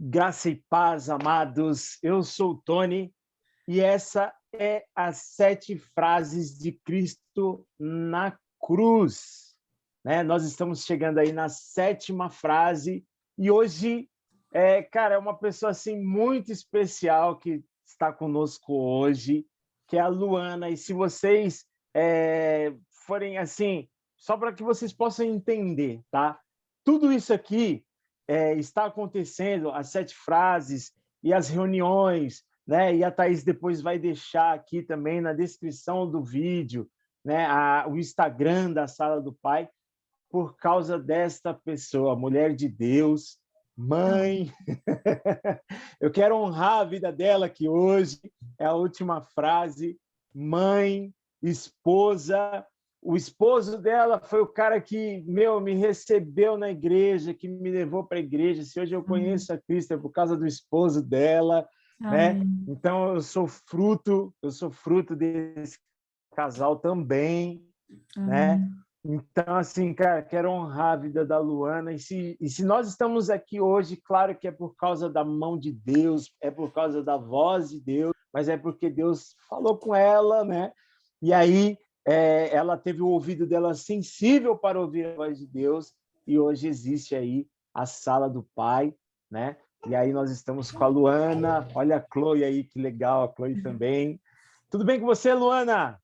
Graça e paz, amados. Eu sou o Tony e essa é as 7 frases de Cristo na cruz. Nós estamos chegando aí na 7ª frase e hoje, é uma pessoa assim muito especial que está conosco hoje, que é a Luana. E se vocês forem assim, só para que vocês possam entender, tá? Tudo isso aqui está acontecendo, as 7 frases e as reuniões, né? E a Thaís depois vai deixar aqui também na descrição do vídeo, né? O Instagram da Sala do Pai, por causa desta pessoa, mulher de Deus, mãe. Eu quero honrar a vida dela, que hoje é a última frase, mãe, esposa. O esposo dela foi o cara que, me recebeu na igreja, que me levou para a igreja. Se hoje eu conheço a Cristo é por causa do esposo dela, né? Então eu sou fruto desse casal também, né? Então, assim, cara, quero honrar a vida da Luana. E se nós estamos aqui hoje, claro que é por causa da mão de Deus, é por causa da voz de Deus, mas é porque Deus falou com ela, né? E aí ela teve o ouvido dela sensível para ouvir a voz de Deus, e hoje existe aí a Sala do Pai, né? E aí nós estamos com a Luana. Olha a Chloe aí, que legal, a Chloe também. Tudo bem com você, Luana?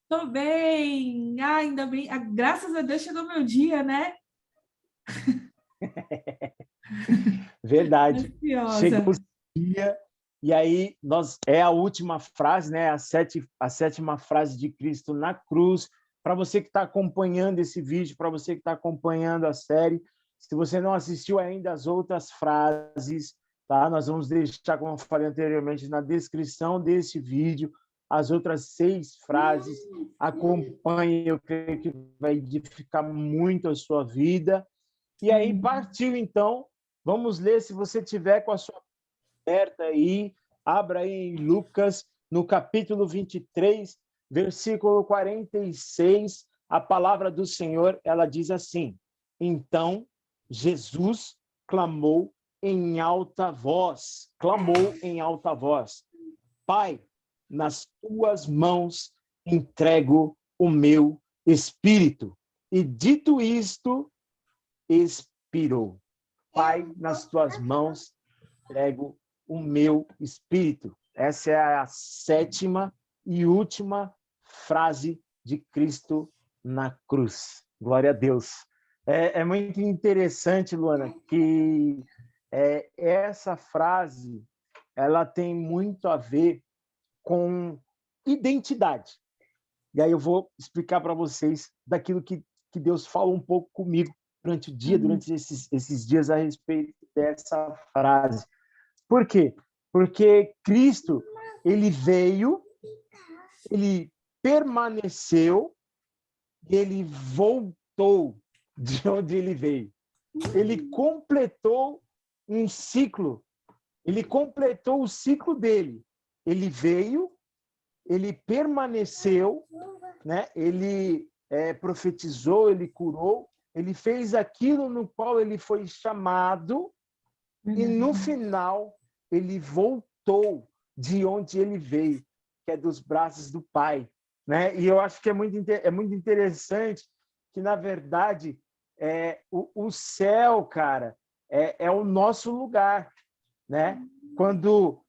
Tô bem. Ainda bem. Graças a Deus chegou meu dia, né? Verdade. Ansiosa. Chegou o dia, e aí é a última frase, né? A 7ª frase de Cristo na cruz. Para você que está acompanhando esse vídeo, para você que está acompanhando a série, se você não assistiu ainda as outras frases, tá? Nós vamos deixar, como eu falei anteriormente, na descrição desse vídeo, as outras 6 frases. Acompanhe, eu creio que vai edificar muito a sua vida. E aí partiu, então. Vamos ler, se você tiver com a sua aberta aí, abra aí em Lucas, no capítulo 23, versículo 46, a palavra do Senhor, ela diz assim: Então Jesus clamou em alta voz, Pai, nas tuas mãos entrego o meu espírito. E dito isto, expirou. Pai, nas tuas mãos entrego o meu espírito. Essa é a 7ª e última frase de Cristo na cruz. Glória a Deus. É muito interessante, Luana, que essa frase ela tem muito a ver com identidade. E aí eu vou explicar para vocês daquilo que Deus falou um pouco comigo durante o dia, durante esses dias, a respeito dessa frase. Por quê? Porque Cristo, ele veio, ele permaneceu e ele voltou de onde ele veio. Ele completou um ciclo, ele completou o ciclo dele. Ele veio, ele permaneceu, né? Ele profetizou, ele curou, ele fez aquilo no qual ele foi chamado, e no final ele voltou de onde ele veio, que é dos braços do Pai, né? E eu acho que é muito interessante que, na verdade, o céu, cara, é o nosso lugar, né? Quando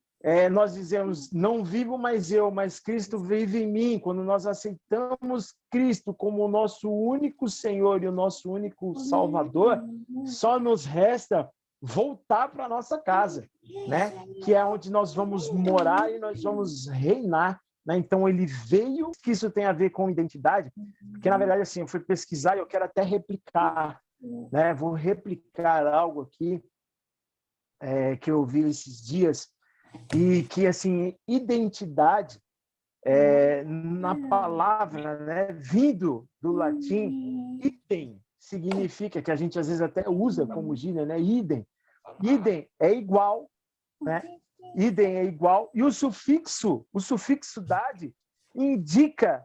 nós dizemos, não vivo mais eu, mas Cristo vive em mim. Quando nós aceitamos Cristo como o nosso único Senhor e o nosso único Salvador, só nos resta voltar para a nossa casa, né? Que é onde nós vamos morar e nós vamos reinar, né? Então, ele veio, que isso tem a ver com identidade, porque, na verdade, assim, eu fui pesquisar e eu quero até replicar, né? Vou replicar algo aqui que eu vi esses dias, e que, assim, identidade, na palavra, né, vindo do latim, idem, significa, que a gente às vezes até usa como gíria, né, idem. Idem é igual, né? Idem é igual, e o sufixo dade indica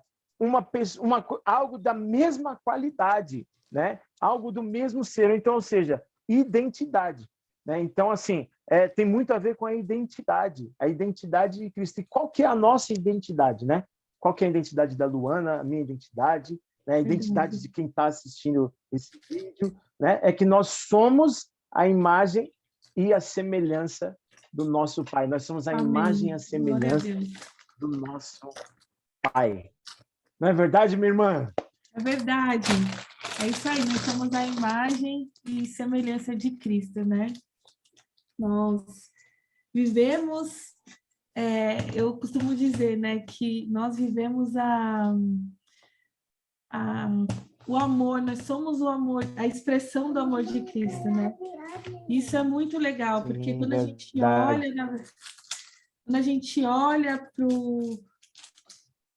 algo da mesma qualidade, né? Algo do mesmo ser. Então, ou seja, identidade. né? Então, assim, tem muito a ver com a identidade de Cristo. E qual que é a nossa identidade, né? Qual que é a identidade da Luana, a minha identidade, né? A identidade de quem está assistindo esse vídeo, né? É que nós somos a imagem e a semelhança do nosso Pai. Nós somos a imagem e a semelhança do nosso Pai. Não é verdade, minha irmã? É verdade. É isso aí, nós somos a imagem e semelhança de Cristo, né? Nós vivemos, eu costumo dizer, né, que nós vivemos o amor, nós somos o amor, a expressão do amor de Cristo, né? Isso é muito legal, porque quando a gente olha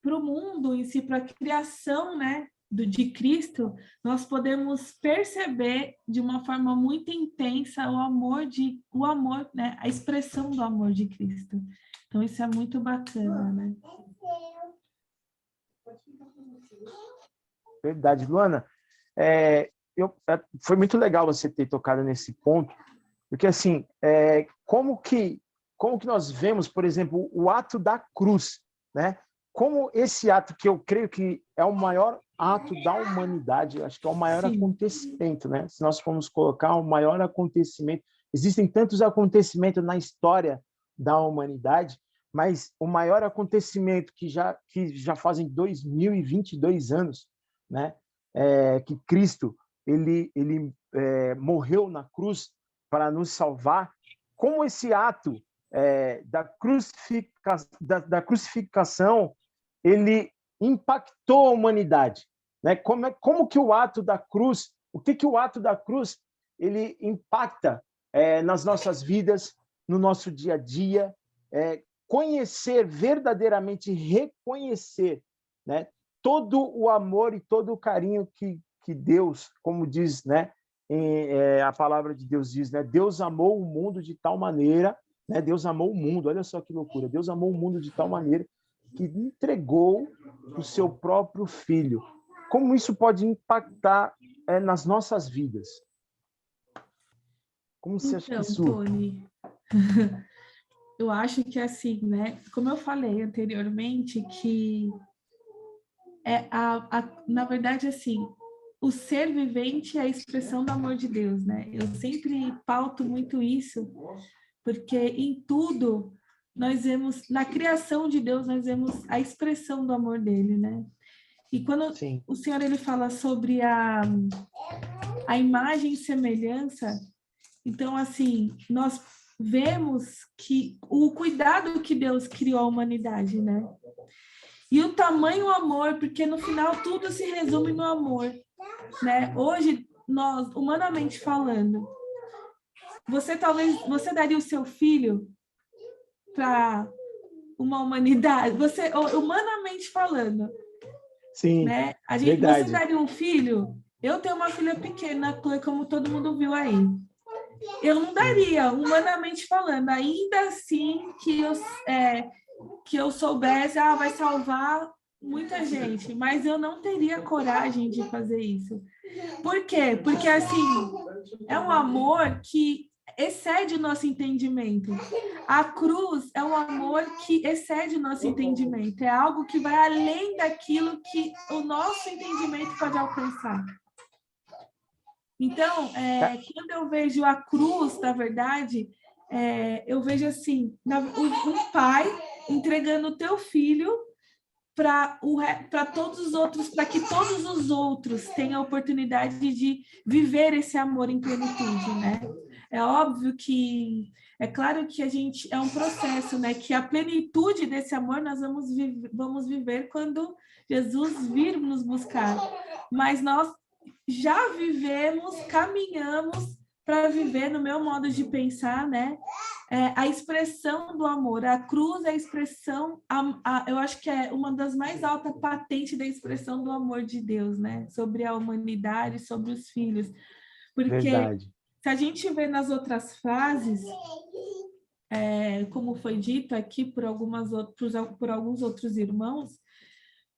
para o mundo em si, para a criação, né, de Cristo, nós podemos perceber de uma forma muito intensa o amor, né, a expressão do amor de Cristo. Então isso é muito bacana, né? Verdade, Luana. Foi muito legal você ter tocado nesse ponto, porque assim, como que nós vemos, por exemplo, o ato da cruz, né? Como esse ato, que eu creio que é o maior ato da humanidade, acho que é o maior acontecimento, né? Se nós formos colocar o maior acontecimento, existem tantos acontecimentos na história da humanidade, mas o maior acontecimento que já fazem 2022 anos, né? Que Cristo ele morreu na cruz para nos salvar. Como esse ato da crucificação ele impactou a humanidade, né? Como que o ato da cruz, o que o ato da cruz ele impacta nas nossas vidas, no nosso dia a dia, conhecer, verdadeiramente reconhecer, né? Todo o amor e todo o carinho que Deus, como diz, né? A palavra de Deus diz, né? Deus amou o mundo de tal maneira, né? Deus amou o mundo, olha só que loucura, Deus amou o mundo de tal maneira que entregou o seu próprio filho. Como isso pode impactar nas nossas vidas? Como você acha que isso... Tony, eu acho que assim, né? Como eu falei anteriormente, que na verdade, assim, o ser vivente é a expressão do amor de Deus, né? Eu sempre pauto muito isso, porque em tudo nós vemos, na criação de Deus, nós vemos a expressão do amor dele, né? E quando o Senhor ele fala sobre a imagem e semelhança, então, assim, nós vemos que o cuidado que Deus criou a humanidade, né? E o tamanho amor, porque no final tudo se resume no amor, né? Hoje, nós, humanamente falando, você daria o seu filho para uma humanidade, você, humanamente falando, Sim, né? verdade. Você daria um filho? Eu tenho uma filha pequena, como todo mundo viu aí. Eu não daria, humanamente falando, ainda assim que eu soubesse, vai salvar muita gente, mas eu não teria coragem de fazer isso. Por quê? Porque, assim, é um amor que excede o nosso entendimento. A cruz é um amor que excede o nosso entendimento, é algo que vai além daquilo que o nosso entendimento pode alcançar. Então, quando eu vejo a cruz, na verdade, eu vejo assim, um pai entregando o teu filho para todos os outros, para que todos os outros tenham a oportunidade de viver esse amor em plenitude, né? É óbvio que, é claro que a gente, é um processo, né? Que a plenitude desse amor nós vamos viver quando Jesus vir nos buscar. Mas nós já vivemos, caminhamos para viver, no meu modo de pensar, né? A expressão do amor. A cruz é a expressão, eu acho que é uma das mais altas patentes da expressão do amor de Deus, né? Sobre a humanidade, sobre os filhos. Porque verdade. Se a gente vê nas outras frases, como foi dito aqui por alguns outros irmãos,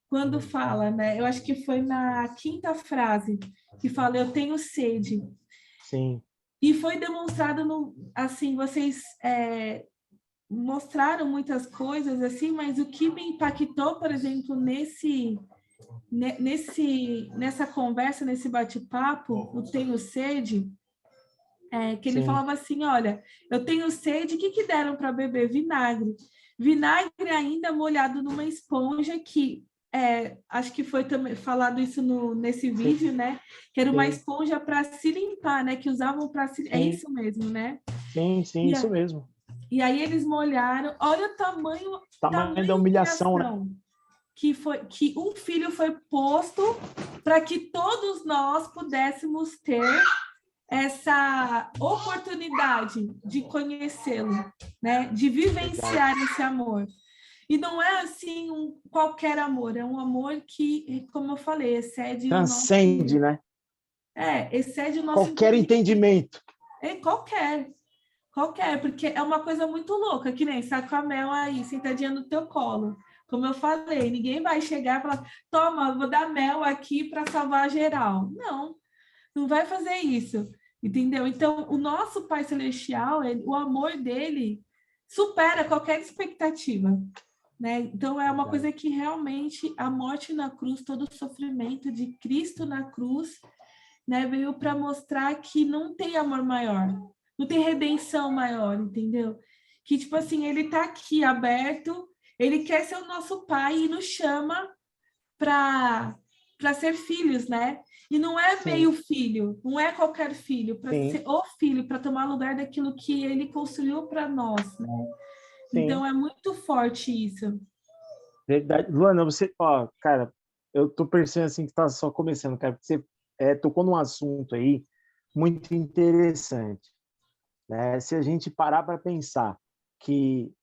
quando fala, né? Eu acho que foi na quinta frase que fala, eu tenho sede. Sim. E foi demonstrado, assim, vocês mostraram muitas coisas, assim, mas o que me impactou, por exemplo, nessa conversa, nesse bate-papo, o Tenho Sede, que ele Sim, falava assim, olha, eu tenho sede, o que deram para beber? Vinagre. Vinagre ainda molhado numa esponja que, acho que foi também falado isso nesse vídeo, sim, né? Que era uma sim, esponja para se limpar, né? Que usavam para se... É sim, isso mesmo, né? sim, sim, E, isso mesmo. e aí eles molharam, olha o Tamanho da tamanho humilhação, né? humilhação que um filho foi posto para que todos nós pudéssemos ter essa oportunidade de conhecê-lo, né? De Verdade. vivenciar esse amor. E não é assim qualquer amor, é um amor que, como eu falei, excede o nosso, Transcende, né? excede o nosso Qualquer entendimento. entendimento. Qualquer, porque é uma coisa muito louca, que nem saco a mel aí, sentadinha no teu colo. Como eu falei, ninguém vai chegar e falar, toma, vou dar mel aqui para salvar geral. Não vai fazer isso, entendeu? Então, o nosso Pai Celestial, o amor dele supera qualquer expectativa, né? Então, é uma Verdade. coisa que realmente a morte na cruz, todo o sofrimento de Cristo na cruz, né, veio para mostrar que não tem amor maior, não tem redenção maior, entendeu? Que, tipo assim, ele está aqui aberto, ele quer ser o nosso pai e nos chama para ser filhos, né? E não é Sim, meio filho, não é qualquer filho, para sim, ser o filho, para tomar lugar daquilo que ele construiu para nós, né? sim. Então é muito forte isso. Verdade. Luana, você, ó, cara, eu tô percebendo assim que tá só começando, cara, porque você tocou num assunto aí muito interessante, né? Se a gente parar para pensar que,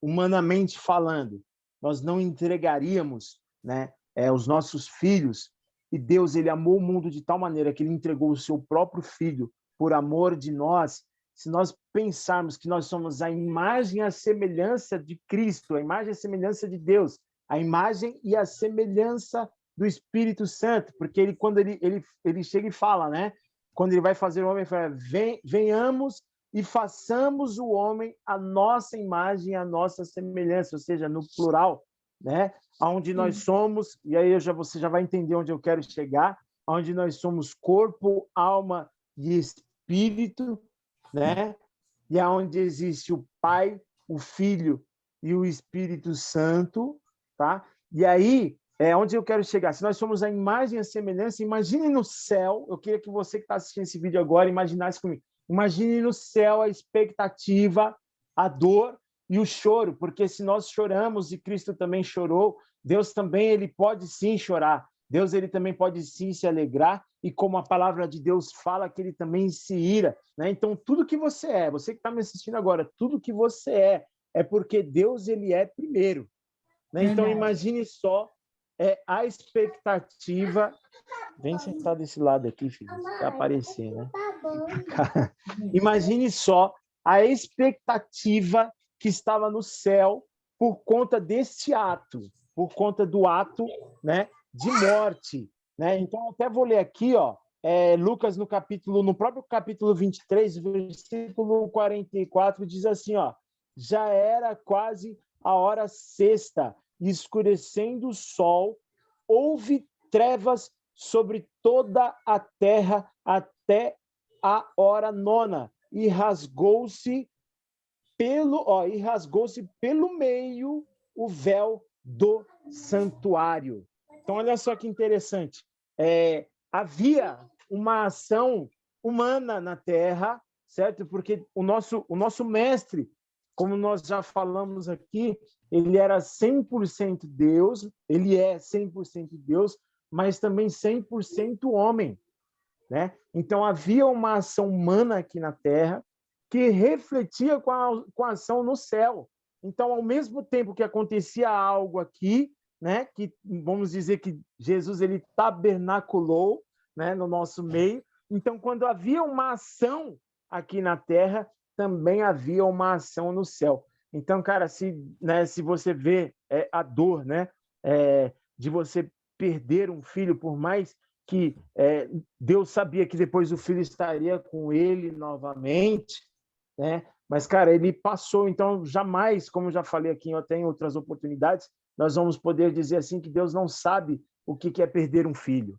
humanamente falando, nós não entregaríamos, né, os nossos filhos, e Deus ele amou o mundo de tal maneira que ele entregou o seu próprio filho por amor de nós. Se nós pensarmos que nós somos a imagem e a semelhança de Cristo, a imagem e a semelhança de Deus, a imagem e a semelhança do Espírito Santo, porque ele quando ele chega e fala, né? Quando ele vai fazer o homem, ele fala, venhamos e façamos o homem a nossa imagem, a nossa semelhança, ou seja, no plural, né? Onde nós Sim, somos, e aí você já vai entender onde eu quero chegar, onde nós somos corpo, alma e espírito, né? E aonde existe o Pai, o Filho e o Espírito Santo, tá? E aí é onde eu quero chegar. Se nós somos a imagem e a semelhança, imagine no céu. Eu queria que você que está assistindo esse vídeo agora imaginasse comigo. Imagine no céu a expectativa, a dor e o choro, porque se nós choramos e Cristo também chorou, Deus também ele pode sim chorar. Deus ele também pode sim se alegrar e como a palavra de Deus fala que ele também se ira, né? Então tudo que você que está me assistindo agora, tudo que você é porque Deus ele é primeiro, né? Então verdade. imagine só a expectativa. Vem sentar desse lado aqui, filho, para aparecer, né? Imagine só a expectativa que estava no céu por conta deste ato, por conta do ato, né, de morte, né? Então até vou ler aqui, ó, Lucas no próprio capítulo 23, versículo 44 diz assim, ó: já era quase a hora sexta, escurecendo o sol, houve trevas sobre toda a terra até a hora nona e rasgou-se pelo meio o véu do santuário. Então olha só que interessante. Havia uma ação humana na terra, certo? Porque o nosso mestre, como nós já falamos aqui, ele era 100% Deus, ele é 100% Deus, mas também 100% homem, né? Então havia uma ação humana aqui na Terra que refletia com a ação no céu. Então, ao mesmo tempo que acontecia algo aqui, né, que vamos dizer que Jesus ele tabernaculou, né, no nosso meio. Então, quando havia uma ação aqui na Terra, também havia uma ação no céu. Então, cara, se você vê a dor, né, de você perder um filho, por mais que Deus sabia que depois o filho estaria com ele novamente, né? Mas, cara, ele passou, então jamais, como eu já falei aqui, eu tenho outras oportunidades, nós vamos poder dizer assim que Deus não sabe o que é perder um filho.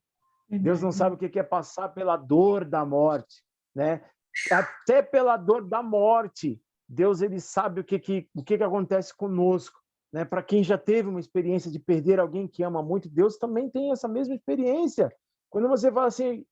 Deus não sabe o que é passar pela dor da morte, né? Até pela dor da morte, Deus ele sabe o que acontece conosco, né? Para quem já teve uma experiência de perder alguém que ama muito, Deus também tem essa mesma experiência. Quando você fala assim,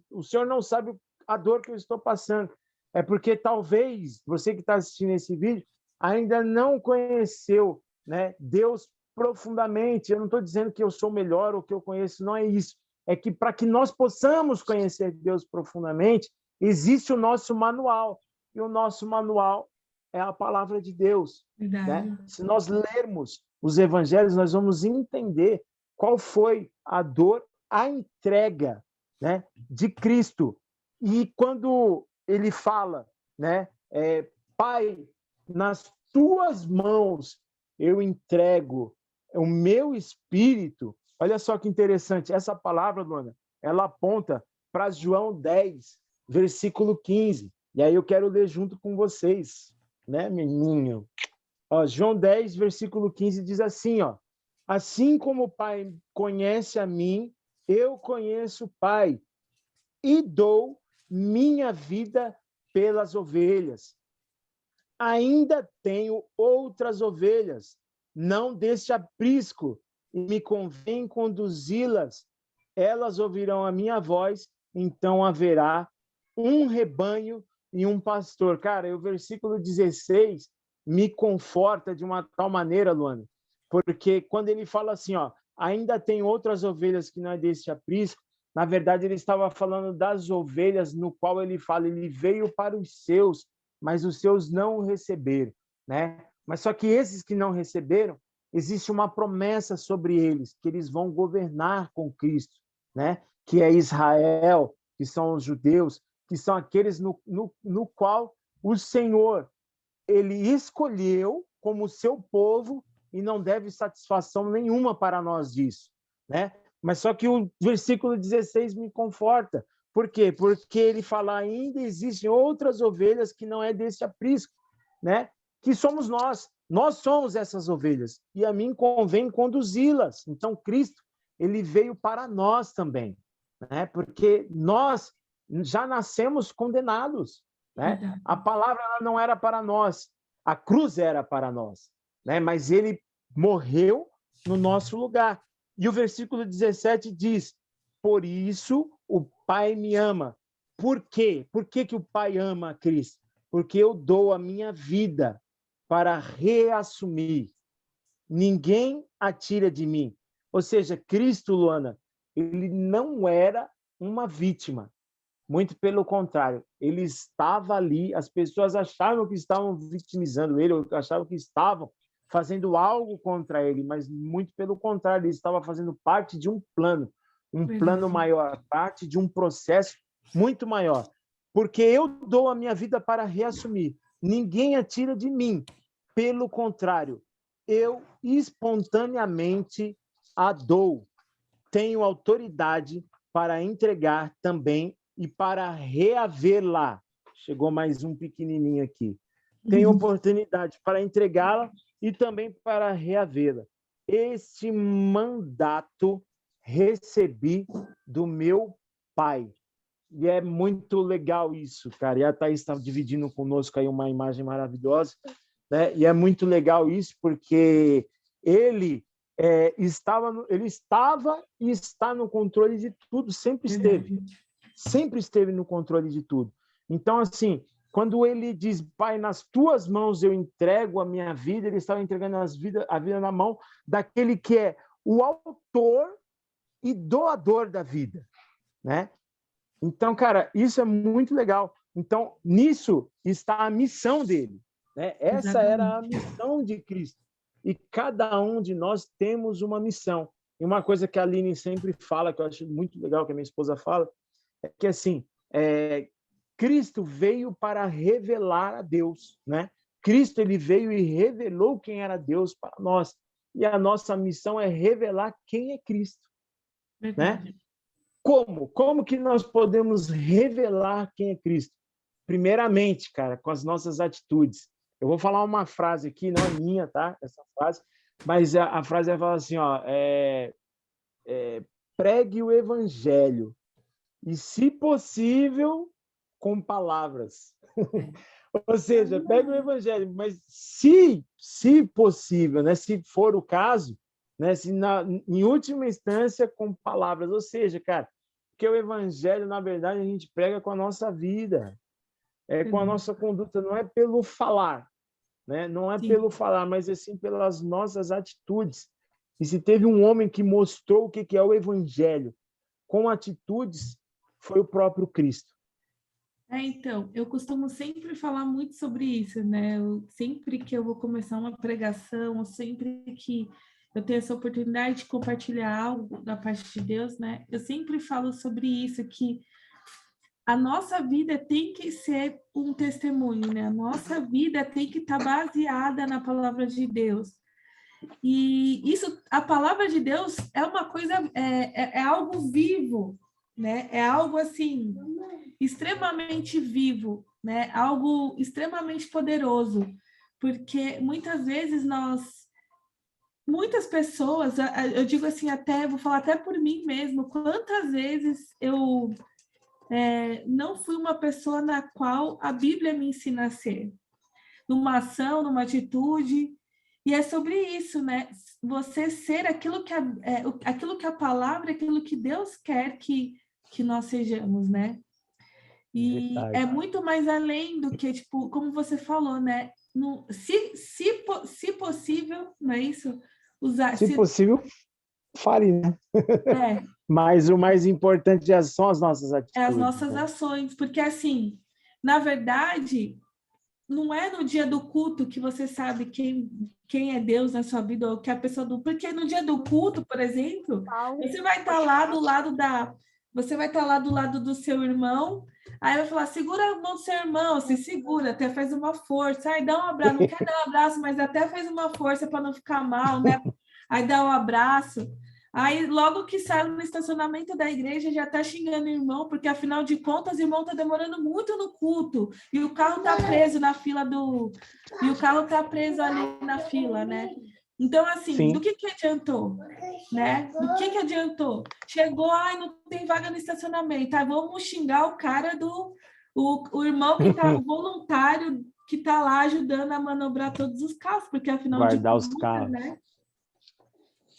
o Senhor não sabe a dor que eu estou passando, é porque talvez você que está assistindo esse vídeo ainda não conheceu, né, Deus profundamente. Eu não estou dizendo que eu sou melhor ou que eu conheço, não é isso. É que para que nós possamos conhecer Deus profundamente, existe o nosso manual. E o nosso manual é a palavra de Deus. Né? Se nós lermos os evangelhos, nós vamos entender qual foi a dor, a entrega, né, de Cristo. E quando ele fala, né, Pai, nas tuas mãos eu entrego o meu espírito. Olha só que interessante, essa palavra, Luana, ela aponta para João 10, versículo 15. E aí eu quero ler junto com vocês, né, menino? Ó, João 10, versículo 15 diz assim, ó: assim como o Pai conhece a mim, eu conheço o Pai e dou minha vida pelas ovelhas. Ainda tenho outras ovelhas, não deste aprisco, e me convém conduzi-las. Elas ouvirão a minha voz, então haverá um rebanho e um pastor. Cara, o versículo 16 me conforta de uma tal maneira, Luana, porque quando ele fala assim, ó, ainda tem outras ovelhas que não é deste aprisco, na verdade ele estava falando das ovelhas no qual ele fala, ele veio para os seus, mas os seus não o receberam, né? Mas só que esses que não receberam, existe uma promessa sobre eles, que eles vão governar com Cristo, né? Que é Israel, que são os judeus, que são aqueles no qual o Senhor ele escolheu como seu povo e não deve satisfação nenhuma para nós disso, né? Mas só que o versículo 16 me conforta. Por quê? Porque ele fala, ainda existem outras ovelhas que não é desse aprisco, né? Que somos nós. Nós somos essas ovelhas. E a mim convém conduzi-las. Então, Cristo, ele veio para nós também, né? Porque nós já nascemos condenados, né? A palavra ela não era para nós, a cruz era para nós, né? Mas ele morreu no nosso lugar. E o versículo 17 diz, por isso o Pai me ama. Por quê? Por que o Pai ama a Cristo? Porque eu dou a minha vida para reassumir. Ninguém a tira de mim. Ou seja, Cristo, Luana, ele não era uma vítima. Muito pelo contrário, ele estava ali, as pessoas achavam que estavam vitimizando ele, ou achavam que estavam fazendo algo contra ele, mas muito pelo contrário, ele estava fazendo parte de um plano maior, parte de um processo muito maior. Porque eu dou a minha vida para reassumir. Ninguém a tira de mim. Pelo contrário, eu espontaneamente a dou. Tenho autoridade para entregar também e para reavê-la. Chegou mais um pequenininho aqui. Tenho oportunidade para entregá-la e também para reavê-la. Este mandato recebi do meu Pai. E é muito legal isso, cara. E a Thaís está dividindo conosco aí uma imagem maravilhosa, né? E é muito legal isso, porque ele estava e está no controle de tudo, sempre esteve no controle de tudo. Então, assim, quando ele diz, Pai, nas tuas mãos eu entrego a minha vida, ele estava entregando a vida na mão daquele que é o autor e doador da vida, né? Então, cara, isso é muito legal. Então, nisso está a missão dele, né? Essa era a missão de Cristo. E cada um de nós temos uma missão. E uma coisa que a Aline sempre fala, que eu acho muito legal, que a minha esposa fala, é que, assim, Cristo veio para revelar a Deus, né? Cristo, ele veio e revelou quem era Deus para nós. E a nossa missão é revelar quem é Cristo, né? Como? Como que nós podemos revelar quem é Cristo? Primeiramente, cara, com as nossas atitudes. Eu vou falar uma frase aqui, não é minha, tá? Essa frase, mas a frase é falar assim, ó, pregue o evangelho e, se possível, com palavras. Ou seja, pegue o evangelho, mas se possível, né, se for o caso, né, em última instância, com palavras. Ou seja, cara, porque o evangelho, na verdade, a gente prega com a nossa vida, com a nossa conduta, não é pelo falar, né? Não é Sim. pelo falar, mas assim pelas nossas atitudes. E se teve um homem que mostrou o que é o evangelho com atitudes, foi o próprio Cristo. Então, eu costumo sempre falar muito sobre isso, né? Sempre que eu vou começar uma pregação, sempre que eu tenho essa oportunidade de compartilhar algo da parte de Deus, né? Eu sempre falo sobre isso, que a nossa vida tem que ser um testemunho, né? A nossa vida tem que estar baseada na palavra de Deus. E isso, a palavra de Deus é uma coisa, é algo vivo, né? É algo assim extremamente vivo, né? Algo extremamente poderoso, porque muitas pessoas, eu digo assim, vou falar até por mim mesmo, quantas vezes eu não fui uma pessoa na qual a Bíblia me ensina a ser, numa ação, numa atitude, e é sobre isso, né? Você ser aquilo que a palavra, aquilo que Deus quer que nós sejamos, né? E Verdade. é muito mais além do que, tipo, como você falou, né? Se possível, não é isso? Se possível, fale, né? Mas o mais importante são as nossas atitudes. As nossas né? ações, porque assim, na verdade, não é no dia do culto que você sabe quem é Deus na sua vida, ou que a pessoa do. Porque no dia do culto, por exemplo, você vai estar lá do lado Você vai estar lá do lado do seu irmão, aí vai falar, segura a mão do seu irmão, se segura, até faz uma força, aí dá um abraço, não quer dar um abraço, mas até faz uma força para não ficar mal, né? Aí dá um abraço. Aí, logo que sai no estacionamento da igreja, já está xingando o irmão, porque, afinal de contas, o irmão está demorando muito no culto, e o carro está preso na fila E o carro está preso ali na fila, né? Então, assim, Sim. do que adiantou? Né? Do que adiantou? Chegou, ai, não tem vaga no estacionamento. Aí vamos xingar o cara o irmão que está, o voluntário que está lá ajudando a manobrar todos os carros, porque, afinal Guardar de os contas, carros. né?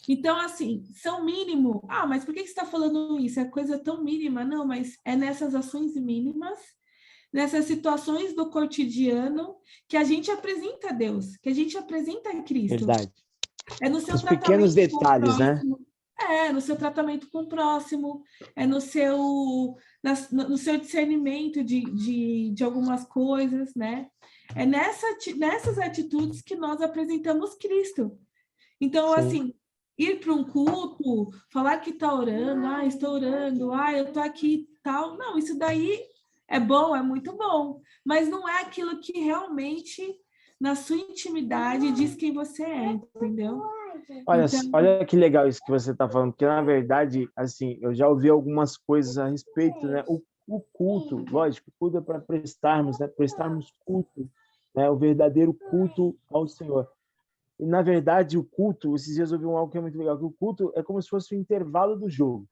Então, assim, são mínimo. Ah, mas por que você está falando isso? É coisa tão mínima? Não, mas é nessas ações mínimas, nessas situações do cotidiano, que a gente apresenta a Deus, que a gente apresenta a Cristo. Verdade. É no seu Os pequenos tratamento com o detalhes, né? próximo. No seu tratamento com o próximo, no seu discernimento de algumas coisas, né? É nessas atitudes que nós apresentamos Cristo. Então, Sim. assim, ir para um culto, falar que está orando, estou orando, eu estou aqui tal. Não, isso daí é bom, é muito bom, mas não é aquilo que realmente, na sua intimidade, diz quem você é, entendeu? Olha que legal isso que você está falando, porque, na verdade, assim, eu já ouvi algumas coisas a respeito, né? O culto, lógico, o culto é para prestarmos, né? Prestarmos culto, né? O verdadeiro culto ao Senhor. E, na verdade, o culto, esses dias eu ouvi algo que é muito legal, que o culto é como se fosse o intervalo do jogo.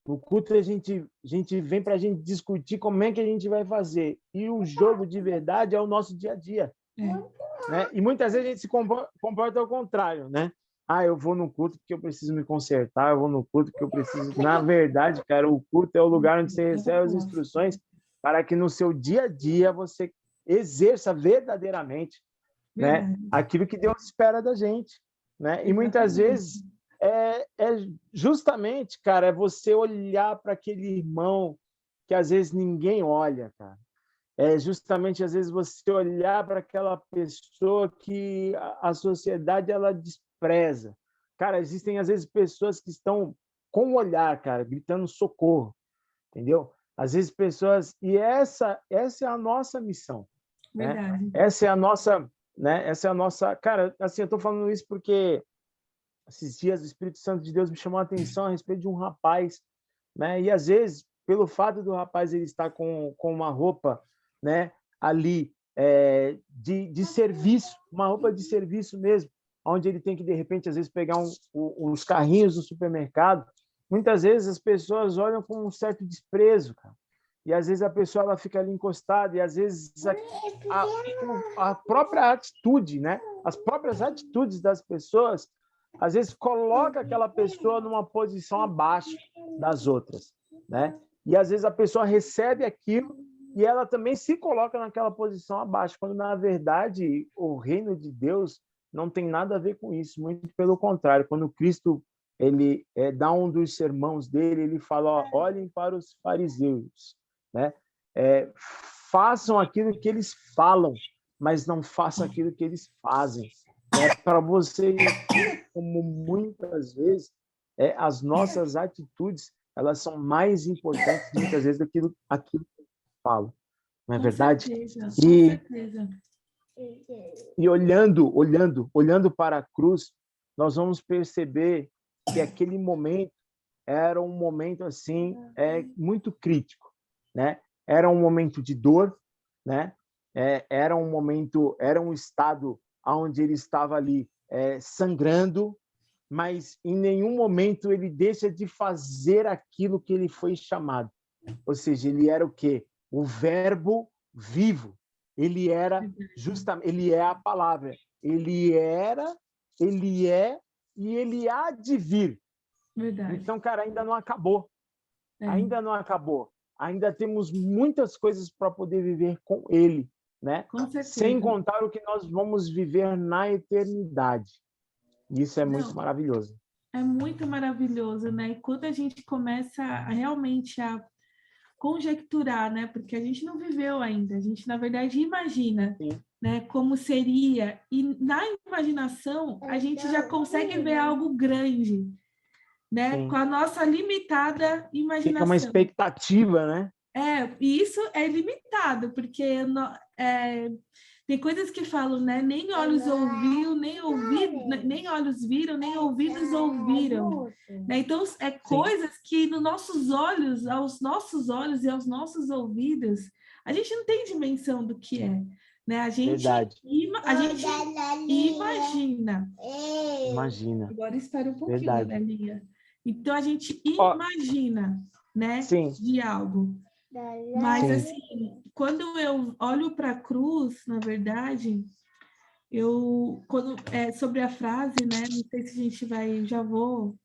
No culto, a gente vem para a gente discutir como é que a gente vai fazer. E o jogo de verdade é o nosso dia a dia. Né? E muitas vezes a gente se comporta ao contrário, né? Eu vou no culto porque eu preciso me consertar, eu vou no culto porque eu preciso... Na verdade, cara, o culto é o lugar onde você recebe as instruções para que no seu dia a dia você exerça verdadeiramente, né, aquilo que Deus espera da gente, né? E muitas vezes é justamente, cara, é você olhar para aquele irmão que às vezes ninguém olha, cara. É justamente às vezes você olhar para aquela pessoa que a sociedade ela despreza. Cara, existem às vezes pessoas que estão com o olhar, cara, gritando socorro, entendeu? Às vezes pessoas, e essa é a nossa missão, né? Essa é a nossa, né? Essa é a nossa, cara, assim, eu tô falando isso porque esses dias o Espírito Santo de Deus me chamou a atenção a respeito de um rapaz, né? E às vezes, pelo fato do rapaz ele estar com uma roupa, né, ali de serviço, uma roupa de serviço mesmo, onde ele tem que, de repente, às vezes, pegar uns carrinhos do supermercado, muitas vezes as pessoas olham com um certo desprezo, cara. E às vezes a pessoa ela fica ali encostada, e às vezes a própria atitude, né? As próprias atitudes das pessoas, às vezes coloca aquela pessoa numa posição abaixo das outras, né? E às vezes a pessoa recebe aquilo e ela também se coloca naquela posição abaixo, quando na verdade o reino de Deus não tem nada a ver com isso, muito pelo contrário. Quando Cristo ele dá um dos sermões dele, ele fala: ó, olhem para os fariseus, né? Façam aquilo que eles falam, mas não façam aquilo que eles fazem. Para você, como muitas vezes as nossas atitudes elas são mais importantes muitas vezes do que aquilo que falam, não é verdade? Certeza, com certeza. E olhando para a cruz, nós vamos perceber que aquele momento era um momento assim muito crítico, né? Era um momento de dor, né? Era um momento, era um estado onde ele estava ali sangrando, mas em nenhum momento ele deixa de fazer aquilo que ele foi chamado. Ou seja, ele era o quê? O verbo vivo. Ele era justamente, ele é a palavra. Ele era, ele é e ele há de vir. Verdade. Então, cara, ainda não acabou. Ainda não acabou. Ainda temos muitas coisas para poder viver com ele, né? Com certeza. Sem contar o que nós vamos viver na eternidade. Isso é muito maravilhoso. É muito maravilhoso, né? E quando a gente começa realmente a conjecturar, né? Porque a gente não viveu ainda, a gente, na verdade, imagina, né? Como seria, e na imaginação a gente já consegue ver algo grande, né? Sim. Com a nossa limitada imaginação. Fica uma expectativa, né? E isso é limitado, porque tem coisas que falam, né? Nem olhos ouviu, nem olhos viram, nem ouvidos ouviram. Né? Então, coisas que nos nossos olhos, aos nossos olhos e aos nossos ouvidos, a gente não tem dimensão do que é. Né? A gente imagina. Imagina. Agora espera um pouquinho, Verdade. né, Lia? Então, a gente imagina, né? Sim. De algo. Mas, assim, quando eu olho para a cruz, na verdade, sobre a frase, né? Não sei se a gente vai, já vou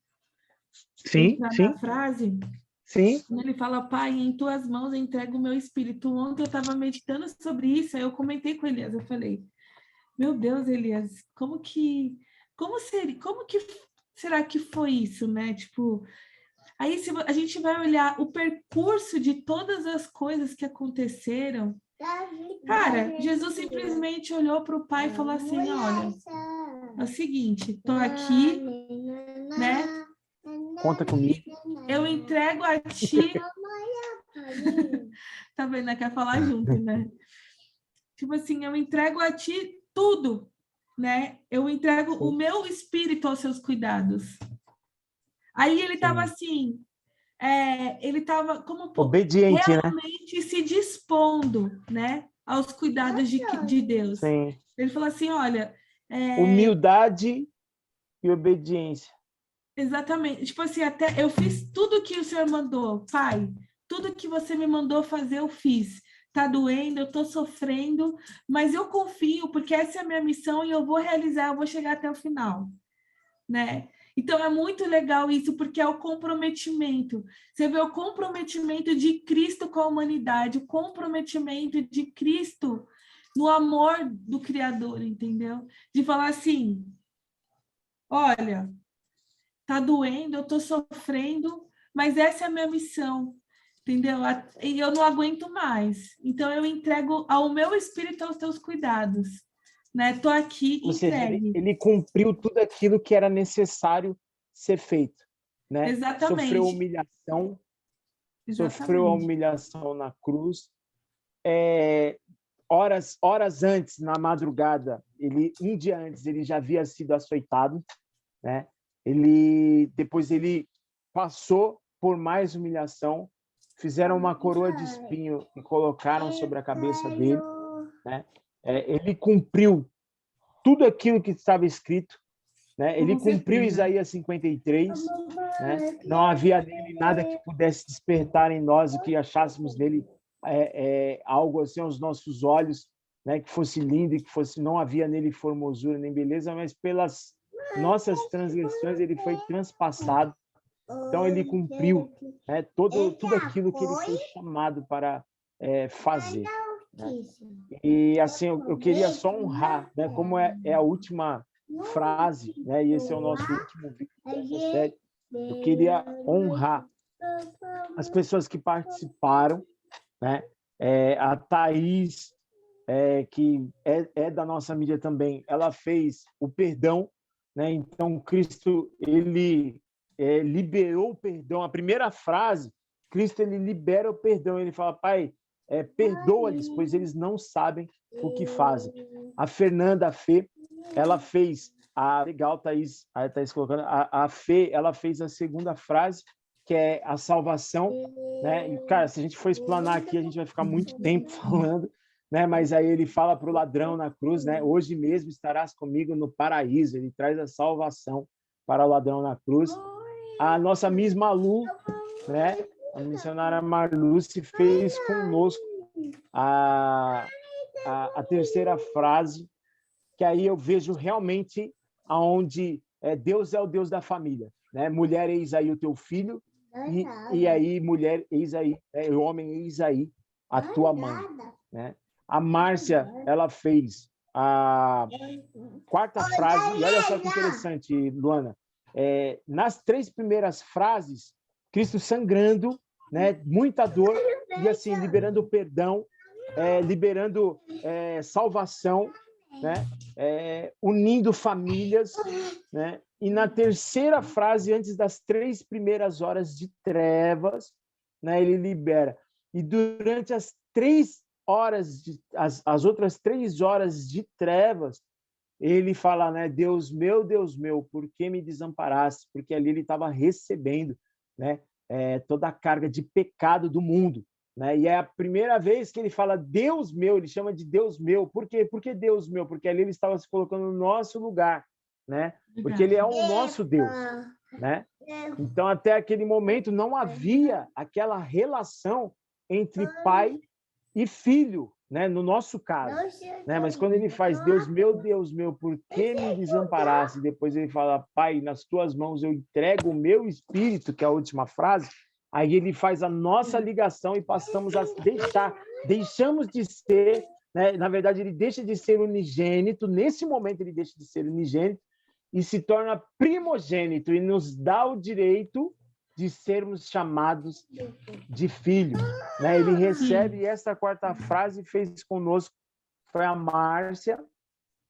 entrar na frase. Sim. Quando ele fala: Pai, em tuas mãos eu entrego o meu espírito. Ontem eu estava meditando sobre isso, aí eu comentei com Elias, eu falei: meu Deus, Elias, como será que foi isso, né? Tipo, aí se a gente vai olhar o percurso de todas as coisas que aconteceram, cara, Jesus simplesmente olhou para o Pai e falou assim: olha, é o seguinte, estou aqui, né? Conta comigo. Eu entrego a ti. Tá vendo? Quer falar junto, né? Tipo assim, eu entrego a ti tudo, né? Eu entrego o meu espírito aos seus cuidados. Aí ele estava assim, ele estava como obediente, realmente, né? Se dispondo, né? Aos cuidados de Deus. Sim. Ele falou assim, olha... humildade e obediência. Exatamente. Tipo assim, até eu fiz tudo que o Senhor mandou, Pai. Tudo que você me mandou fazer, eu fiz. Tá doendo, eu tô sofrendo, mas eu confio, porque essa é a minha missão e eu vou realizar, eu vou chegar até o final, né? Então, é muito legal isso, porque é o comprometimento. Você vê o comprometimento de Cristo com a humanidade, o comprometimento de Cristo no amor do Criador, entendeu? De falar assim, olha, tá doendo, eu tô sofrendo, mas essa é a minha missão, entendeu? E eu não aguento mais. Então, eu entrego ao meu espírito aos teus cuidados. Né? Tô aqui, entregue. Seja, ele cumpriu tudo aquilo que era necessário ser feito, né? Exatamente. Sofreu humilhação, sofreu a humilhação na cruz. Horas antes, na madrugada, um dia antes, ele já havia sido açoitado, né? Depois ele passou por mais humilhação, fizeram uma coroa de espinho e colocaram sobre a cabeça dele, né? Ele cumpriu tudo aquilo que estava escrito, né? Ele cumpriu Isaías 53, né? Não havia nele nada que pudesse despertar em nós o que achássemos nele algo assim aos nossos olhos, né? Que fosse lindo e que fosse, não havia nele formosura nem beleza, mas pelas nossas transgressões ele foi transpassado. Então ele cumpriu, né, tudo aquilo que ele foi chamado para fazer, né? E assim eu queria só honrar, né, como é a última frase, né, e esse é o nosso último vídeo dessa série. Eu queria honrar as pessoas que participaram, né? A Thaís, que é da nossa mídia também, ela fez o perdão, né? Então Cristo ele liberou o perdão. A primeira frase, Cristo ele libera o perdão. Ele fala: Pai, perdoa-lhes, pois eles não sabem o que fazem. A Fernanda, a Fê, ela fez legal, Thaís colocando, a Fê, ela fez a segunda frase, que é a salvação, né? E, cara, se a gente for explanar aqui, a gente vai ficar muito tempo falando, né? Mas aí ele fala para o ladrão na cruz, né? Hoje mesmo estarás comigo no paraíso. Ele traz a salvação para o ladrão na cruz. A nossa Miss Malu, né? A missionária Marluce fez conosco a terceira frase, que aí eu vejo realmente aonde Deus é o Deus da família, né? Mulher, eis aí o teu filho, e aí, mulher, eis aí, homem, eis aí a tua mãe, né? A Márcia, ela fez a quarta frase, e olha só que interessante, Luana, nas 3 primeiras frases, Cristo sangrando, né? Muita dor, e assim, liberando perdão, liberando salvação, né? Unindo famílias, né? E na terceira frase, antes das 3 primeiras horas de trevas, né? Ele libera. E durante as 3 horas, as outras 3 horas de trevas, ele fala, né? Deus meu, por que me desamparaste? Porque ali ele estava recebendo, né? Toda a carga de pecado do mundo, né? E é a primeira vez que ele fala Deus meu, ele chama de Deus meu. Por quê? Por que Deus meu? Porque ali ele estava se colocando no nosso lugar, né? Porque ele é o nosso Deus, né? Então, até aquele momento, não havia aquela relação entre pai e filho, né? No nosso caso, né? Mas quando ele faz Deus meu, por que me desamparaste? Depois ele fala, Pai, nas tuas mãos eu entrego o meu espírito, que é a última frase. Aí ele faz a nossa ligação e passamos a deixamos de ser, né? Na verdade, ele deixa de ser unigênito, nesse momento ele deixa de ser unigênito e se torna primogênito e nos dá o direito de sermos chamados de filho, né? Ele recebe essa quarta frase, fez conosco, foi a Márcia.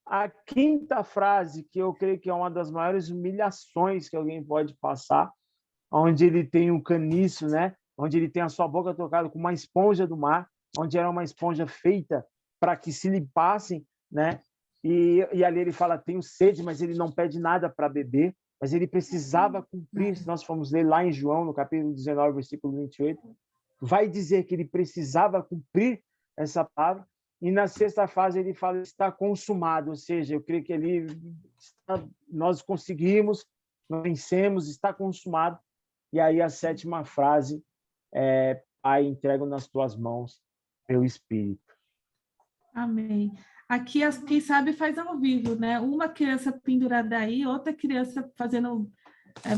A quinta frase, que eu creio que é uma das maiores humilhações que alguém pode passar, onde ele tem um caniço, né? Onde ele tem a sua boca tocada com uma esponja do mar, onde era uma esponja feita para que se limpassem, né? E ali ele fala, tenho sede, mas ele não pede nada para beber, mas ele precisava cumprir, se nós formos ler lá em João, no capítulo 19, versículo 28, vai dizer que ele precisava cumprir essa palavra, e na sexta fase ele fala, está consumado, ou seja, eu creio que ali nós conseguimos, nós vencemos, está consumado. E aí a sétima frase é, Pai, entrego nas tuas mãos meu espírito. Amém. Aqui, quem sabe faz ao vivo, né? Uma criança pendurada aí, outra criança fazendo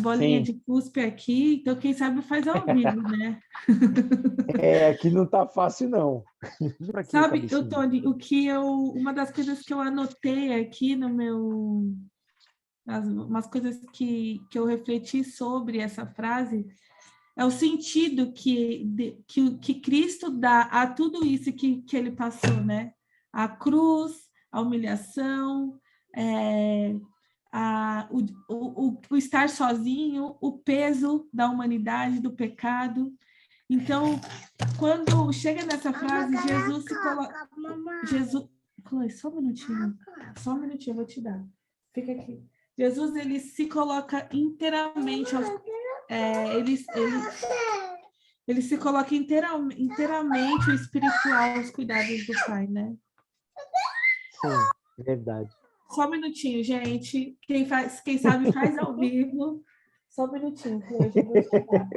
bolinha de cuspe aqui. Então, quem sabe faz ao vivo, né? Aqui não tá fácil, não. Sabe, Tony, uma das coisas que eu anotei aqui no meu... umas coisas que eu refleti sobre essa frase é o sentido que Cristo dá a tudo isso que ele passou, né? A cruz, a humilhação, o estar sozinho, o peso da humanidade, do pecado. Então, quando chega nessa frase, Jesus se coloca... Chloe, só um minutinho, eu vou te dar. Fica aqui. Jesus, ele se coloca inteiramente ele se coloca inteiramente o espiritual aos cuidados do Pai, né? Sim, verdade. Só um minutinho, gente. Quem sabe faz ao vivo. Só um minutinho, que hoje eu vou chegar.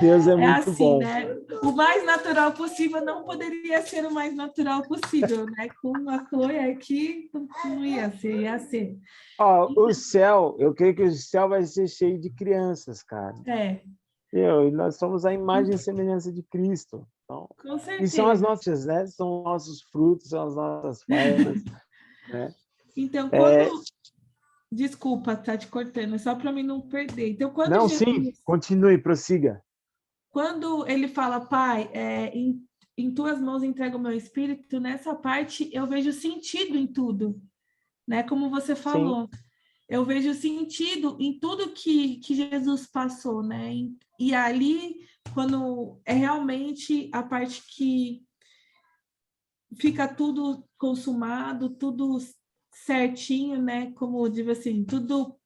Deus é É muito assim, bom. né? O mais natural possível não poderia ser o mais natural possível, né? Com a Chloe aqui, não ia ser. Ó, o céu, eu creio que o céu vai ser cheio de crianças, cara. E nós somos a imagem e semelhança de Cristo. Então, com certeza. E são as nossas, né? São nossos frutos, são as nossas falhas, né? Então, quando... Desculpa, tá te cortando, é só para mim não perder. Então, quando Não, Jesus... sim, continue, prossiga. Quando ele fala, Pai, em tuas mãos entrego o meu espírito, nessa parte eu vejo sentido em tudo, né? Como você falou. Sim. Eu vejo sentido em tudo que Jesus passou, né? E ali, quando é realmente a parte que fica tudo consumado, tudo certinho, né? Como eu digo assim, tudo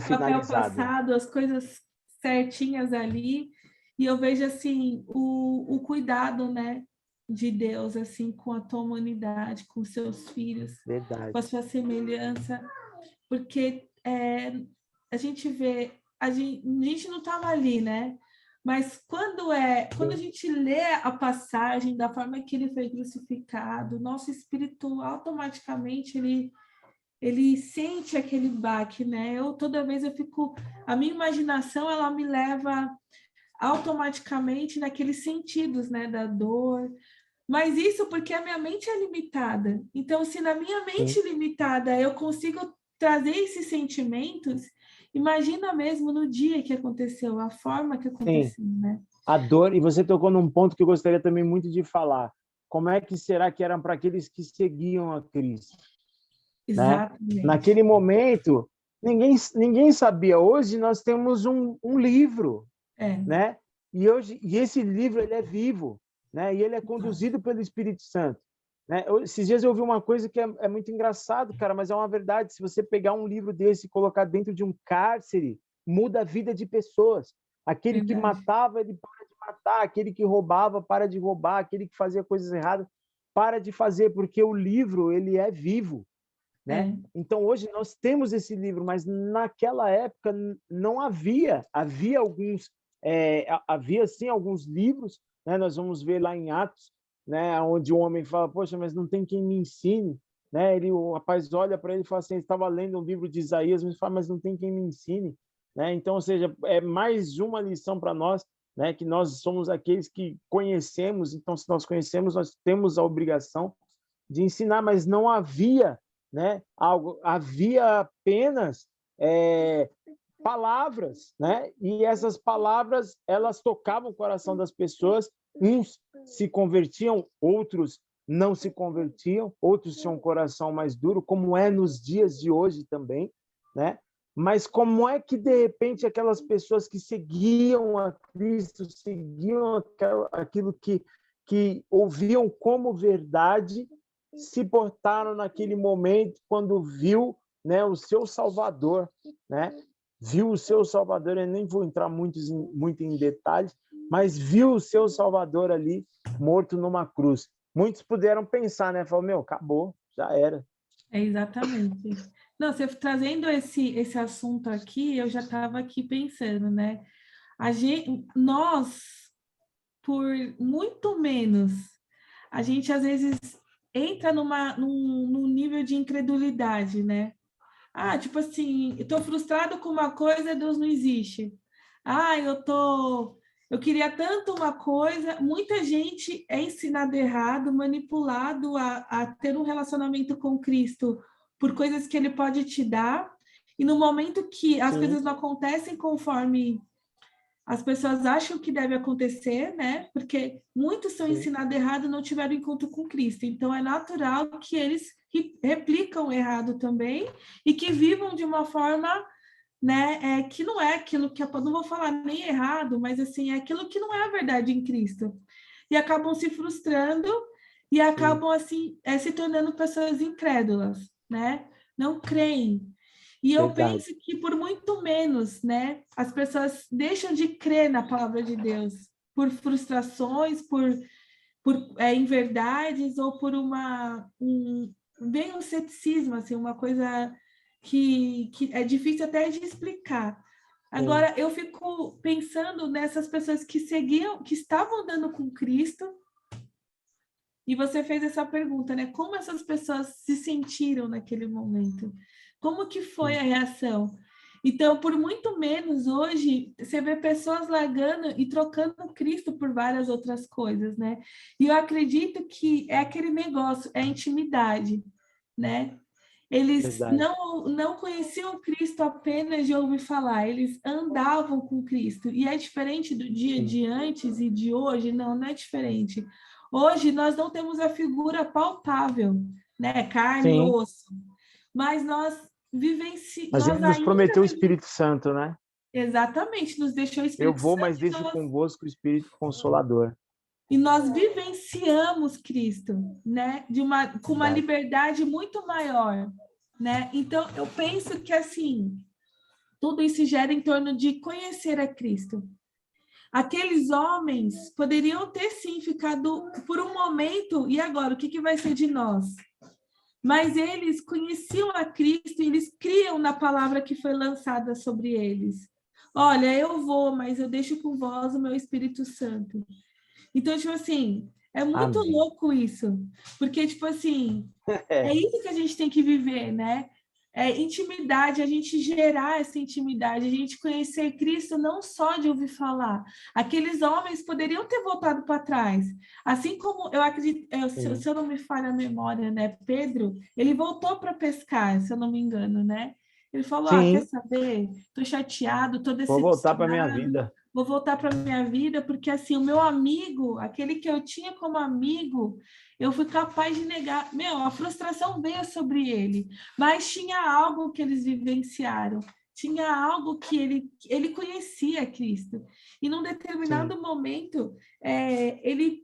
papel passado, as coisas certinhas ali. E eu vejo assim o cuidado, né, de Deus assim com a tua humanidade, com seus filhos, verdade, com a sua semelhança, porque a gente vê, a gente não estava ali, né? Mas quando a gente lê a passagem da forma que ele foi crucificado, nosso espírito automaticamente ele sente aquele baque, né? Toda vez eu fico, a minha imaginação ela me leva automaticamente naqueles sentidos, né, da dor. Mas isso porque a minha mente é limitada. Então, se na minha mente limitada eu consigo trazer esses sentimentos, imagina mesmo no dia que aconteceu, a forma que aconteceu, né? A dor, e você tocou num ponto que eu gostaria também muito de falar. Como é que será que eram para aqueles que seguiam a Cristo? Exatamente. Né? Naquele momento, ninguém sabia. Hoje nós temos um livro, né? E esse livro ele é vivo, né? E ele é conduzido pelo Espírito Santo. Né? Esses dias eu ouvi uma coisa que é muito engraçado, cara, mas é uma verdade. Se você pegar um livro desse e colocar dentro de um cárcere, muda a vida de pessoas. Aquele que matava, ele para de matar. Aquele que roubava, para de roubar. Aquele que fazia coisas erradas, para de fazer, porque o livro ele é vivo. Né? Então, hoje nós temos esse livro, mas naquela época não havia. Havia sim alguns livros, né? Nós vamos ver lá em Atos, né? Onde o homem fala, poxa, mas não tem quem me ensine. Né? O rapaz olha para ele e fala assim, estava lendo um livro de Isaías, mas fala, mas não tem quem me ensine. Né? Então, ou seja, é mais uma lição para nós, né? Que nós somos aqueles que conhecemos, então se nós conhecemos, nós temos a obrigação de ensinar, mas não havia, né, havia apenas palavras, né? E essas palavras elas tocavam o coração das pessoas, uns se convertiam, outros não se convertiam, outros tinham um coração mais duro, como é nos dias de hoje também, né? Mas como é que, de repente, aquelas pessoas que seguiam a Cristo, seguiam aquilo que ouviam como verdade, se portaram naquele momento quando viu, né, o seu Salvador, né? Viu o seu Salvador, eu nem vou entrar muito em detalhes, mas viu o seu Salvador ali morto numa cruz. Muitos puderam pensar, né? Falaram, meu, acabou, já era. Exatamente. Não, você trazendo esse assunto aqui, eu já estava aqui pensando, né? Nós, por muito menos, a gente às vezes entra num nível de incredulidade, né? Ah, tipo assim, eu tô frustrado com uma coisa, Deus não existe. Ah, eu queria tanto uma coisa. Muita gente é ensinado errado, manipulado a ter um relacionamento com Cristo por coisas que ele pode te dar. E no momento que as coisas não acontecem conforme as pessoas acham que deve acontecer, né? Porque muitos são ensinados errado e não tiveram encontro com Cristo. Então, é natural que eles replicam errado também e que vivam de uma forma, né? Que não é aquilo que... Não vou falar nem errado, mas, assim, é aquilo que não é a verdade em Cristo. E acabam se frustrando e acabam, assim, se tornando pessoas incrédulas, né? Não creem. E eu Verdade. penso que por muito menos, né, as pessoas deixam de crer na palavra de Deus por frustrações, por inverdades ou por bem um ceticismo, assim, uma coisa que é difícil até de explicar. Agora, eu fico pensando nessas pessoas que seguiam, que estavam andando com Cristo, e você fez essa pergunta, né? Como essas pessoas se sentiram naquele momento? Como que foi a reação? Então, por muito menos, hoje, você vê pessoas largando e trocando Cristo por várias outras coisas, né? E eu acredito que é aquele negócio, é a intimidade, né? Eles Verdade. não conheciam Cristo apenas de ouvir falar, eles andavam com Cristo. E é diferente do dia Sim. de antes e de hoje? Não é diferente. Hoje nós não temos a figura palpável, né? Carne e Sim. osso, mas nós Mas ele nós nos ainda prometeu o Espírito Santo, né? exatamente nos deixou o Eu Espírito vou, Santo mas deixo convosco o Espírito Consolador. e nós vivenciamos Cristo, né? Com uma Verdade. liberdade muito maior, né? Então eu penso que assim tudo isso gera em torno de conhecer a Cristo. Aqueles homens poderiam ter sim ficado por um momento, e agora, o que vai ser de nós? Mas eles conheciam a Cristo e eles criam na palavra que foi lançada sobre eles. Olha, eu vou, mas eu deixo com vós o meu Espírito Santo. Então, tipo assim, é muito Amém. louco isso. Porque, tipo assim, é isso que a gente tem que viver, né? É intimidade, a gente gerar essa intimidade, a gente conhecer Cristo não só de ouvir falar. Aqueles homens poderiam ter voltado para trás. Assim como eu acredito, se eu não me falha a memória, né? Pedro, ele voltou para pescar, se eu não me engano, né? Ele falou: ah, quer Sim, saber? Estou chateado, estou vou voltar para minha decepcionado, vida. vou voltar para minha vida, porque assim, o meu amigo, aquele que eu tinha como amigo, eu fui capaz de negar. Meu, a frustração veio sobre ele, mas tinha algo que eles vivenciaram, tinha algo que ele conhecia Cristo. E num Sim. determinado momento, ele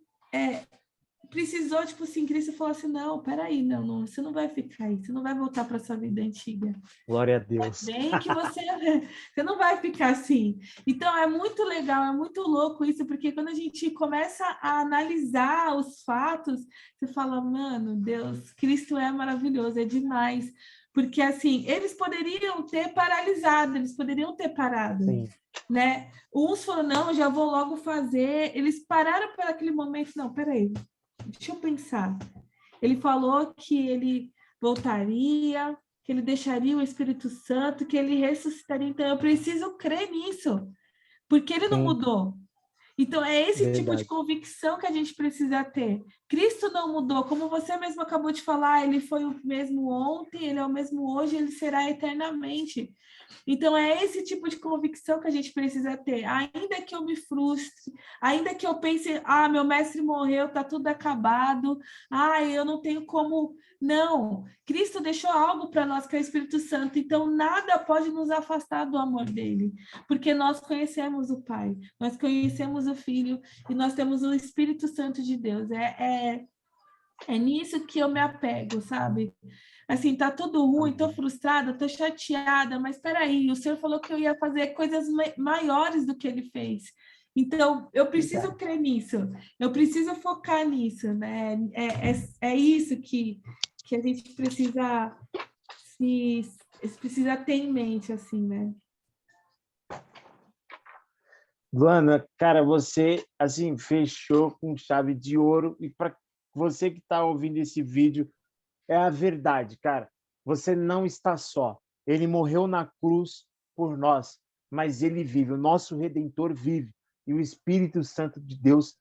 precisou, tipo assim, Cristo falou assim: não, peraí, não, você não vai ficar aí, você não vai voltar para sua vida antiga. Glória a Deus. Bem que você não vai ficar assim. Então, é muito legal, é muito louco isso, porque quando a gente começa a analisar os fatos, você fala, mano, Deus, Cristo é maravilhoso, é demais. Porque, assim, eles poderiam ter paralisado, eles poderiam ter parado, Sim. né? Uns falaram, não, já vou logo fazer. Eles pararam por aquele momento, não, peraí, deixa eu pensar. Ele falou que ele voltaria, que ele deixaria o Espírito Santo, que ele ressuscitaria. Então, eu preciso crer nisso, porque ele não Sim. mudou. Então, é esse tipo de Verdade. convicção que a gente precisa ter. Cristo não mudou, como você mesmo acabou de falar, ele foi o mesmo ontem, ele é o mesmo hoje, ele será eternamente. Então, é esse tipo de convicção que a gente precisa ter. Ainda que eu me frustre, ainda que eu pense, ah, meu mestre morreu, tá tudo acabado, ah, eu não tenho como. Não, Cristo deixou algo para nós, que é o Espírito Santo, então nada pode nos afastar do amor dele, porque nós conhecemos o Pai, nós conhecemos o Filho e nós temos o Espírito Santo de Deus. É nisso que eu me apego, sabe? Assim, tá tudo ruim, tô frustrada, tô chateada, mas espera aí, o Senhor falou que eu ia fazer coisas maiores do que ele fez. Então, eu preciso Verdade. crer nisso, eu preciso focar nisso, né? É isso que a gente precisa ter em mente, assim, né? Luana, cara, você assim fechou com chave de ouro e para você que está ouvindo esse vídeo, é a verdade, cara. Você não está só. Ele morreu na cruz por nós, mas ele vive. O nosso Redentor vive e o Espírito Santo de Deus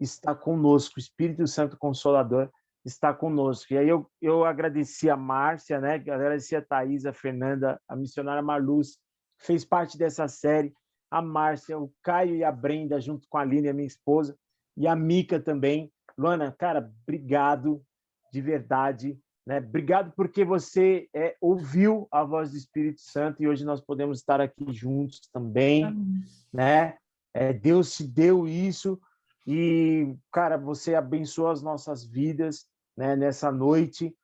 está conosco. O Espírito Santo Consolador está conosco. E aí eu agradeci a Márcia, né? Agradeci a Thaís, a Fernanda, a missionária Marluz, que fez parte dessa série, a Márcia, o Caio e a Brenda, junto com a Aline, a minha esposa, e a Mica também. Luana, cara, obrigado de verdade. Né? Obrigado porque você ouviu a voz do Espírito Santo e hoje nós podemos estar aqui juntos também. Né? Deus te deu isso e, cara, você abençoa as nossas vidas, né, nessa noite.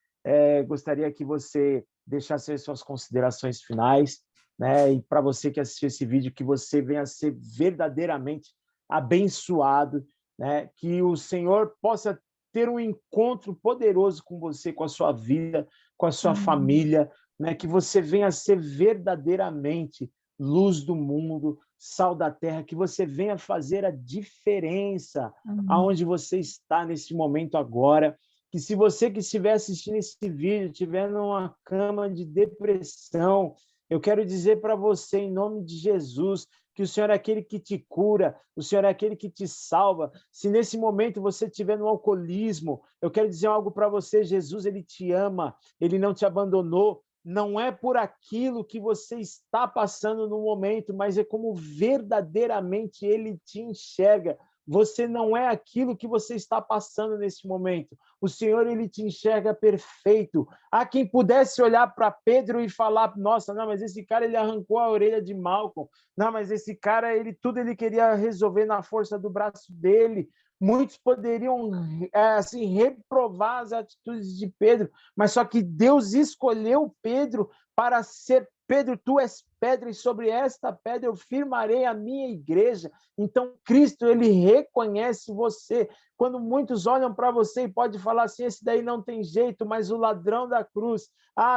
Gostaria que você deixar suas considerações finais, né? E para você que assistiu esse vídeo, que você venha a ser verdadeiramente abençoado, né? Que o Senhor possa ter um encontro poderoso com você, com a sua vida, com a sua família, né? Que você venha a ser verdadeiramente luz do mundo, sal da terra, que você venha fazer a diferença aonde você está nesse momento agora. Que se você que estiver assistindo esse vídeo estiver numa cama de depressão, eu quero dizer para você, em nome de Jesus, que o Senhor é aquele que te cura, o Senhor é aquele que te salva. Se nesse momento você estiver no alcoolismo, eu quero dizer algo para você, Jesus, ele te ama, ele não te abandonou, não é por aquilo que você está passando no momento, mas é como verdadeiramente ele te enxerga. Você não é aquilo que você está passando nesse momento. O Senhor, ele te enxerga perfeito. Há quem pudesse olhar para Pedro e falar, nossa, não, mas esse cara, ele arrancou a orelha de Malcolm. Não, mas esse cara, tudo ele queria resolver na força do braço dele. Muitos poderiam assim reprovar as atitudes de Pedro, mas só que Deus escolheu Pedro para ser Pedro, tu és pedra e sobre esta pedra eu firmarei a minha igreja. Então Cristo, ele reconhece você. Quando muitos olham para você e pode falar assim, esse daí não tem jeito, mas o ladrão da cruz,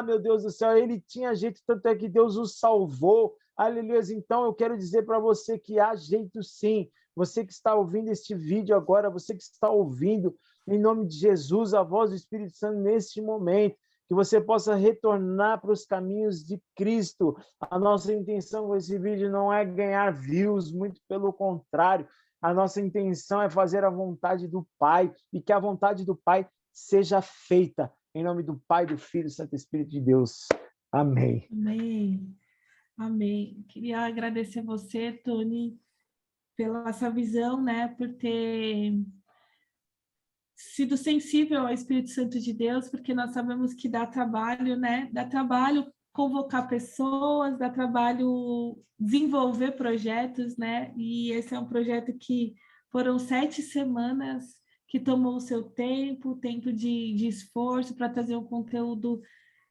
meu Deus do céu, ele tinha jeito, tanto é que Deus o salvou. Aleluia. Então eu quero dizer para você que há jeito sim. Você que está ouvindo este vídeo agora, você que está ouvindo, em nome de Jesus, a voz do Espírito Santo neste momento, que você possa retornar para os caminhos de Cristo. A nossa intenção com esse vídeo não é ganhar views, muito pelo contrário. A nossa intenção é fazer a vontade do Pai e que a vontade do Pai seja feita. Em nome do Pai, do Filho e do Santo Espírito de Deus. Amém. Amém. Amém. Queria agradecer você, Tony, pela essa visão, né, por ter sido sensível ao Espírito Santo de Deus, porque nós sabemos que dá trabalho, né? Dá trabalho convocar pessoas, dá trabalho desenvolver projetos, né? E esse é um projeto que foram 7 semanas que tomou o seu tempo de esforço para trazer um conteúdo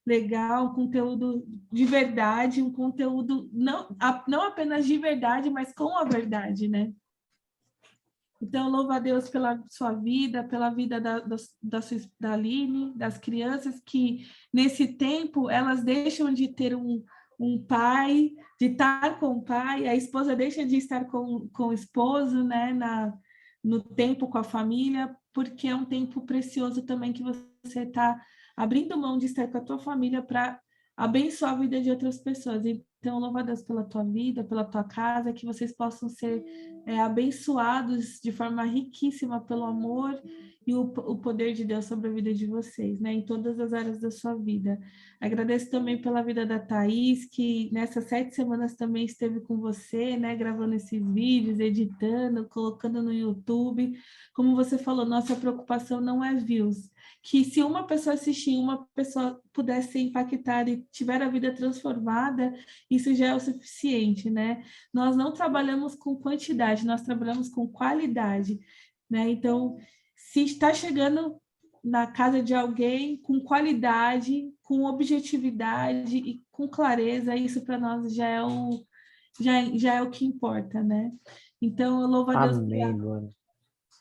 legal, um conteúdo de verdade, um conteúdo não apenas de verdade, mas com a verdade, né? Então, louvo a Deus pela sua vida, pela vida da Aline, das crianças que, nesse tempo, elas deixam de ter um pai, de estar com o pai, a esposa deixa de estar com o esposo, né, no tempo com a família, porque é um tempo precioso também que você está abrindo mão de estar com a tua família para abençoar a vida de outras pessoas. Então, louvo a Deus pela tua vida, pela tua casa, que vocês possam ser abençoados de forma riquíssima pelo amor e o poder de Deus sobre a vida de vocês, né? Em todas as áreas da sua vida. Agradeço também pela vida da Thaís, que nessas 7 semanas também esteve com você, né? Gravando esses vídeos, editando, colocando no YouTube. Como você falou, nossa preocupação não é views. Que se uma pessoa assistir, uma pessoa pudesse ser impactada e tiver a vida transformada, isso já é o suficiente, né? Nós não trabalhamos com quantidade, nós trabalhamos com qualidade, né? Então, se está chegando na casa de alguém com qualidade, com objetividade e com clareza, isso para nós já é o que importa, né? Então, eu louvo a Deus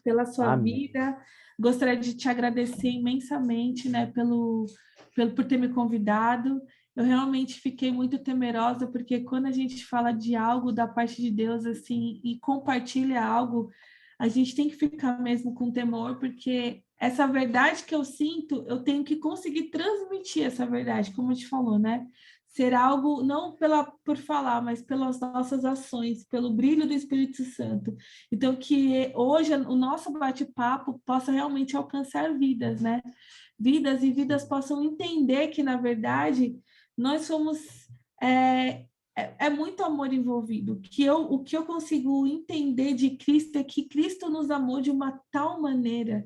pela sua vida. Gostaria de te agradecer imensamente, né, por ter me convidado. Eu realmente fiquei muito temerosa, porque quando a gente fala de algo da parte de Deus, assim, e compartilha algo, a gente tem que ficar mesmo com temor, porque essa verdade que eu sinto, eu tenho que conseguir transmitir essa verdade, como a gente falou, né? Ser algo, não por falar, mas pelas nossas ações, pelo brilho do Espírito Santo. Então, que hoje o nosso bate-papo possa realmente alcançar vidas, né? Vidas e vidas possam entender que, na verdade, nós somos... É muito amor envolvido. O que eu consigo entender de Cristo é que Cristo nos amou de uma tal maneira,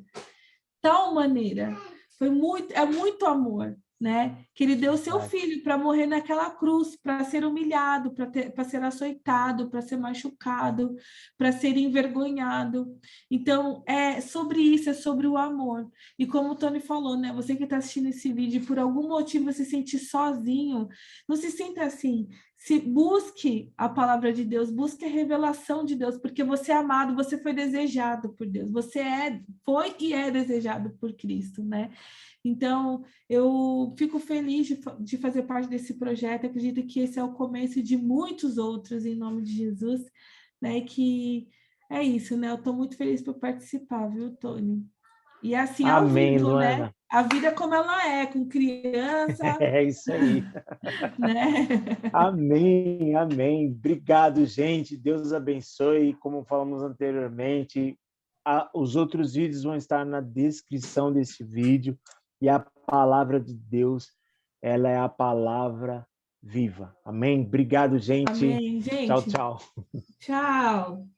é muito amor, né? Que ele deu o seu filho para morrer naquela cruz, para ser humilhado, para ser açoitado, para ser machucado, para ser envergonhado. Então, é sobre isso, é sobre o amor. E como o Tony falou, né? Você que está assistindo esse vídeo, por algum motivo se sente sozinho, não se sinta assim. Se busque a palavra de Deus, busque a revelação de Deus, porque você é amado, você foi desejado por Deus, foi e é desejado por Cristo, né? Então, eu fico feliz de fazer parte desse projeto. Acredito que esse é o começo de muitos outros, em nome de Jesus, né? Que é isso, né? Eu estou muito feliz por participar, viu, Tony? E assim, ao Amém, vivo, né? Luana. A vida como ela é, com criança, É isso aí. né? Amém, amém. Obrigado, gente. Deus abençoe. Como falamos anteriormente, os outros vídeos vão estar na descrição desse vídeo. E a palavra de Deus, ela é a palavra viva. Amém? Obrigado, gente. Amém, Tchau, gente. tchau. Tchau.